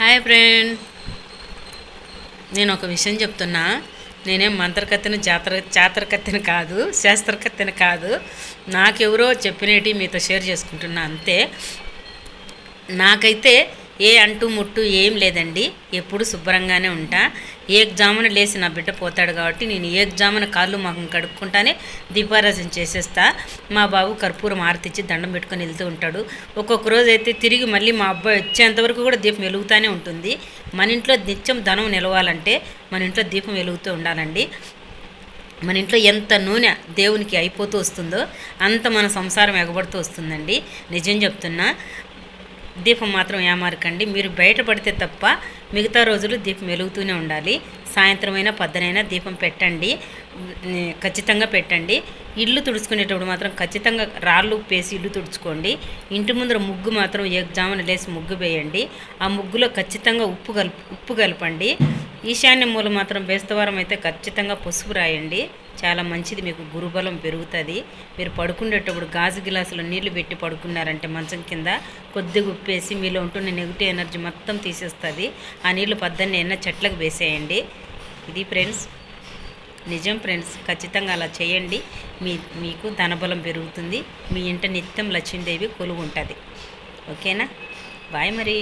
Hi friend, నేను ఒక విషయం చెప్తున్నా. నేనేం మంత్రకత్తెను చాతరకత్తెను కాదు, శాస్త్రకత్తెను కాదు. నాకెవరో చెప్పినట్టు మీతో షేర్ చేసుకుంటున్నా అంతే. నాకైతే ఏ అంటు ముట్టు ఏం లేదండి. ఎప్పుడు శుభ్రంగానే ఉంటా. ఏగ్జామున లేచి నా బిడ్డ పోతాడు కాబట్టి నేను ఏగ్జామున కాళ్ళు మొహం కడుక్కుంటానే దీపారాధన చేసేస్తా. మా బాబు కర్పూరం ఆరతిచ్చి దండం పెట్టుకొని వెళ్తూ ఉంటాడు. ఒక్కొక్క రోజు అయితే తిరిగి మళ్ళీ మా అబ్బాయి వచ్చేంతవరకు కూడా దీపం వెలుగుతూనే ఉంటుంది. మన ఇంట్లో నిత్యం ధనం నిలవాలంటే మన ఇంట్లో దీపం వెలుగుతూ ఉండాలండి. మన ఇంట్లో ఎంత నూనె దేవునికి అయిపోతూ వస్తుందో అంత మన సంసారం ఎగబడుతూ వస్తుందండి. నిజం చెప్తున్నా. దీపం మాత్రం ఏమారకండి. మీరు బయటపడితే తప్ప మిగతా రోజులు దీపం వెలుగుతూనే ఉండాలి. సాయంత్రమైనా పొద్దునైనా దీపం పెట్టండి, ఖచ్చితంగా పెట్టండి. ఇల్లు తుడుచుకునేటప్పుడు మాత్రం ఖచ్చితంగా రాళ్ళు పేసి ఇల్లు తుడుచుకోండి. ఇంటి ముందర ముగ్గు మాత్రం ఎగ్జామున లేసి ముగ్గు వేయండి. ఆ ముగ్గులో ఖచ్చితంగా ఉప్పు కలపండి. ఈశాన్య మూల మాత్రం బేస్తవారం అయితే ఖచ్చితంగా పసుపు రాయండి. చాలా మంచిది, మీకు గురుబలం పెరుగుతుంది. మీరు పడుకునేటప్పుడు గాజు గిలాసులో నీళ్లు పెట్టి పడుకున్నారంటే మంచం కింద కొద్దిగా ఉప్పేసి మీలో ఉంటున్న నెగిటివ్ ఎనర్జీ మొత్తం తీసేస్తుంది. ఆ నీళ్లు పొద్దున్నే చెట్లకు వేసేయండి. ఇది ఫ్రెండ్స్, నిజం ఫ్రెండ్స్. ఖచ్చితంగా అలా చేయండి. మీకు ధనబలం పెరుగుతుంది. మీ ఇంట నిత్యం లక్ష్మీదేవి కొలువు ఉంటుంది. ఓకేనా? బాయ్ మరి.